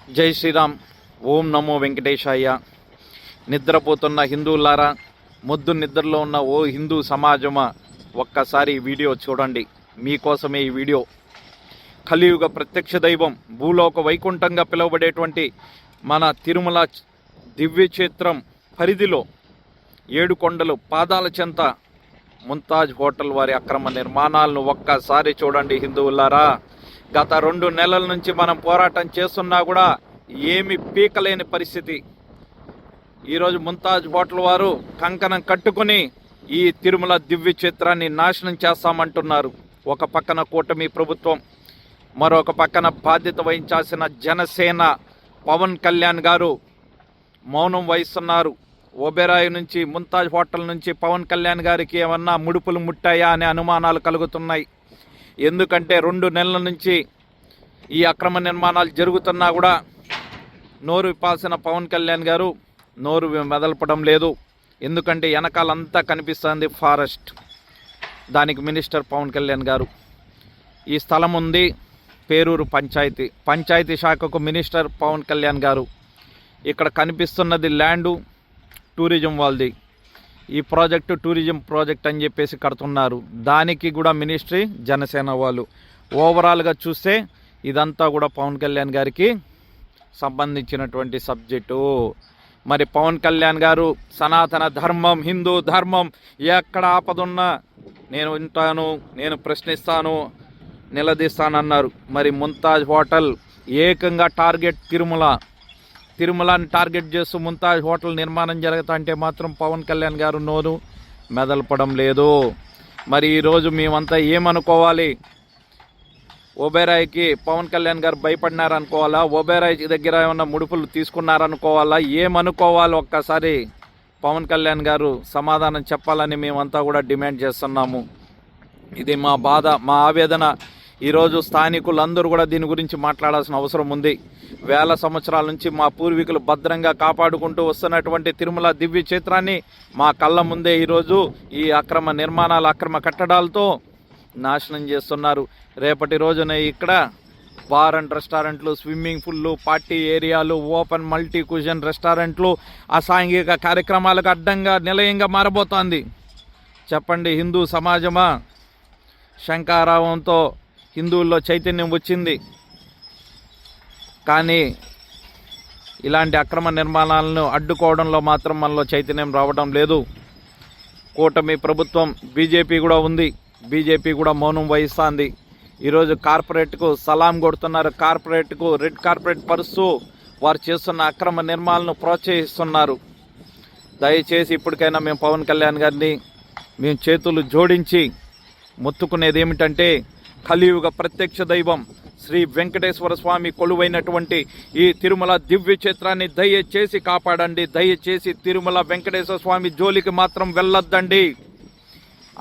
జై శ్రీరామ్. ఓం నమో వెంకటేశాయ. నిద్రపోతున్న హిందువులారా, మొద్దు నిద్రలో ఉన్న ఓ హిందూ సమాజమా, ఒక్కసారి ఈ వీడియో చూడండి. మీకోసమే ఈ వీడియో. కలియుగ ప్రత్యక్ష దైవం, భూలోక వైకుంఠంగా పిలువబడేటువంటి మన తిరుమల దివ్యక్షేత్రం పరిధిలో 7 కొండలు పాదాల చెంత ముంతాజ్ హోటల్ వారి అక్రమ నిర్మాణాలను ఒక్కసారి చూడండి హిందువులారా. గత 2 నెలల నుంచి మనం పోరాటం చేస్తున్నా కూడా ఏమి పీకలేని పరిస్థితి. ఈరోజు ముంతాజ్ హోటల్ వారు కంకణం కట్టుకుని ఈ తిరుమల దివ్య క్షేత్రాన్ని నాశనం చేస్తామంటున్నారు. ఒక పక్కన కూటమి ప్రభుత్వం, మరొక పక్కన బాధ్యత వహించాల్సిన జనసేన పవన్ కళ్యాణ్ గారు మౌనం వహిస్తున్నారు. ఓబెరాయి నుంచి, ముంతాజ్ హోటల్ నుంచి పవన్ కళ్యాణ్ గారికి ఏమన్నా ముడుపులు ముట్టాయా అనే అనుమానాలు కలుగుతున్నాయి. ఎందుకంటే 2 నెలల నుంచి ఈ అక్రమ నిర్మాణాలు జరుగుతున్నా కూడా నోరు విప్పాల్సిన పవన్ కళ్యాణ్ గారు నోరు మెదలపడం లేదు. ఎందుకంటే వెనకాలంతా కనిపిస్తుంది ఫారెస్ట్. దానికి మినిస్టర్ పవన్ కళ్యాణ్ గారు. ఈ స్థలం ఉంది పేరూరు పంచాయతీ శాఖకు మినిస్టర్ పవన్ కళ్యాణ్ గారు. ఇక్కడ కనిపిస్తున్నది ల్యాండు టూరిజం వాళ్ళది. ఈ ప్రాజెక్టు టూరిజం ప్రాజెక్ట్ అని చెప్పేసి కడుతున్నారు. దానికి కూడా మినిస్ట్రీ జనసేన వాళ్ళు. ఓవరాల్గా చూస్తే ఇదంతా కూడా పవన్ కళ్యాణ్ గారికి సంబంధించినటువంటి సబ్జెక్టు. మరి పవన్ కళ్యాణ్ గారు సనాతన ధర్మం, హిందూ ధర్మం ఎక్కడ ఆపదున్నా నేను వింటాను, నేను ప్రశ్నిస్తాను, నిలదీస్తానన్నారు. మరి ముంతాజ్ హోటల్ ఏకంగా టార్గెట్ తిరుమలని టార్గెట్ చేస్తూ ముంతాజ్ హోటల్ నిర్మాణం జరుగుతుంటే మాత్రం పవన్ కళ్యాణ్ గారు నోరు మెదలపడం లేదు. మరి ఈరోజు మేమంతా ఏమనుకోవాలి? ఓబెరాయికి పవన్ కళ్యాణ్ గారు భయపడినారనుకోవాలా? ఓబెరాయి దగ్గర ఏమన్నా ముడుపులు తీసుకున్నారనుకోవాలా? ఏమనుకోవాలి? ఒక్కసారి పవన్ కళ్యాణ్ గారు సమాధానం చెప్పాలని మేమంతా కూడా డిమాండ్ చేస్తున్నాము. ఇది మా బాధ, మా ఆవేదన. ఈరోజు స్థానికులందరూ కూడా దీని గురించి మాట్లాడాల్సిన అవసరం ఉంది. వేల సంవత్సరాల నుంచి మా పూర్వీకులు భద్రంగా కాపాడుకుంటూ వస్తున్నటువంటి తిరుమల దివ్య క్షేత్రాన్ని మా కళ్ళ ముందే ఈరోజు ఈ అక్రమ నిర్మాణాలు, అక్రమ కట్టడాలతో నాశనం చేస్తున్నారు. రేపటి రోజున ఇక్కడ బార్ అండ్ రెస్టారెంట్లు, స్విమ్మింగ్ పూల్లు, పార్టీ ఏరియాలు, ఓపెన్ మల్టీ క్యూజన్ రెస్టారెంట్లు అసాంఘిక కార్యక్రమాలకు అడ్డంగా నిలయంగా మారబోతోంది. చెప్పండి హిందూ సమాజమా? శంఖారావంతో హిందువుల్లో చైతన్యం వచ్చింది, కానీ ఇలాంటి అక్రమ నిర్మాణాలను అడ్డుకోవడంలో మాత్రం మనలో చైతన్యం రావడం లేదు. కూటమి ప్రభుత్వం బీజేపీ కూడా ఉంది. బీజేపీ కూడా మౌనం వహిస్తుంది. ఈరోజు కార్పొరేట్కు సలాం కొడుతున్నారు. కార్పొరేట్కు రెడ్ కార్పొరేట్ పరుస్తూ వారు చేస్తున్న అక్రమ నిర్మాణాలను ప్రోత్సహిస్తున్నారు. దయచేసి ఇప్పటికైనా మేము పవన్ కళ్యాణ్ గారిని మేము చేతులు జోడించి మొత్తుకునేది ఏమిటంటే, కలియుగ ప్రత్యక్ష దైవం శ్రీ వెంకటేశ్వర స్వామి కొలువైనటువంటి ఈ తిరుమల దివ్య క్షేత్రాన్ని దయచేసి కాపాడండి. దయచేసి తిరుమల వెంకటేశ్వర స్వామి జోలికి మాత్రం వెళ్ళొద్దండి.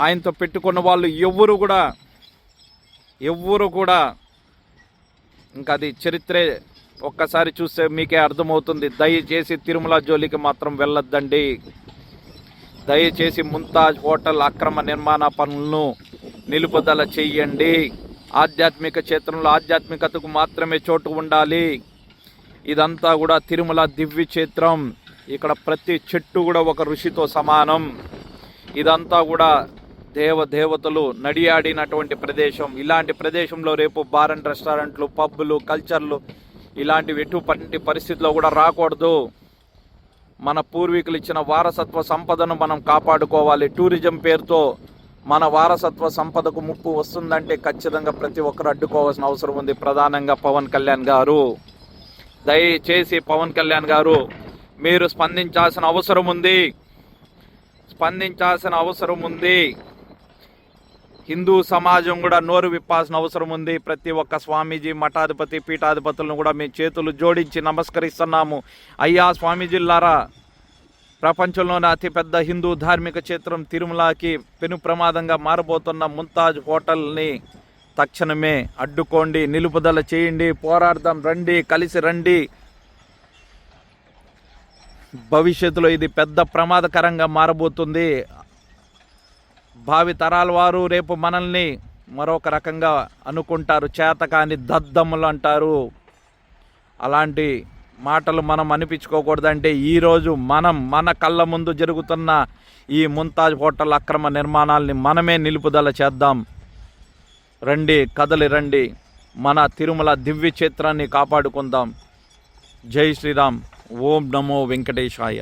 ఆయనతో పెట్టుకున్న వాళ్ళు ఎవ్వరు కూడా ఇంకా అది చరిత్రే. ఒక్కసారి చూస్తే మీకే అర్థమవుతుంది. దయచేసి తిరుమల జోలికి మాత్రం వెళ్ళొద్దండి. దయచేసి ముంతాజ్ హోటల్ అక్రమ నిర్మాణ పనులను నిలుపుదల చెయ్యండి. ఆధ్యాత్మిక క్షేత్రంలో ఆధ్యాత్మికతకు మాత్రమే చోటు ఉండాలి. ఇదంతా కూడా తిరుమల దివ్య క్షేత్రం. ఇక్కడ ప్రతి చెట్టు కూడా ఒక ఋషితో సమానం. ఇదంతా కూడా దేవతలు నడియాడినటువంటి ప్రదేశం. ఇలాంటి ప్రదేశంలో రేపు బార్ అండ్ రెస్టారెంట్లు, పబ్బులు, కల్చర్లు ఇలాంటివి ఎటువంటి పరిస్థితిలో కూడా రాకూడదు. మన పూర్వీకులు ఇచ్చిన వారసత్వ సంపదను మనం కాపాడుకోవాలి. టూరిజం పేరుతో మన వారసత్వ సంపదకు ముప్పు వస్తుందంటే ఖచ్చితంగా ప్రతి ఒక్కరు అడ్డుకోవాల్సిన అవసరం ఉంది. ప్రధానంగా పవన్ కళ్యాణ్ గారు. దయచేసి పవన్ కళ్యాణ్ గారు మీరు స్పందించాల్సిన అవసరం ఉంది. హిందూ సమాజం కూడా నోరు విప్పాల్సిన అవసరం ఉంది. ప్రతి ఒక్క స్వామీజీ, మఠాధిపతి, పీఠాధిపతులను కూడా మేము చేతులు జోడించి నమస్కరిస్తున్నాము. అయ్యా స్వామీజీలారా, ప్రపంచంలోనే అతిపెద్ద హిందూ ధార్మిక క్షేత్రం తిరుమలకి పెను ప్రమాదంగా మారబోతున్న ముంతాజ్ హోటల్ని తక్షణమే అడ్డుకోండి, నిలుపుదల చేయండి, పోరాడదాం, రండి, కలిసి రండి. భవిష్యత్తులో ఇది పెద్ద ప్రమాదకరంగా మారబోతుంది. భావి తరాల వారు రేపు మనల్ని మరొక రకంగా అనుకుంటారు. చేతకాని దద్దమ్ములు అంటారు. అలాంటి మాటలు మనం అనిపించుకోకూడదంటే ఈరోజు మన కళ్ళ ముందు జరుగుతున్న ఈ ముంతాజ్ హోటల్ అక్రమ నిర్మాణాలని మనమే నిలుపుదల చేద్దాం. రండి, కదలి రండి, మన తిరుమల దివ్య క్షేత్రాన్ని కాపాడుకుందాం. జై శ్రీరామ్. ఓం నమో వెంకటేశాయ.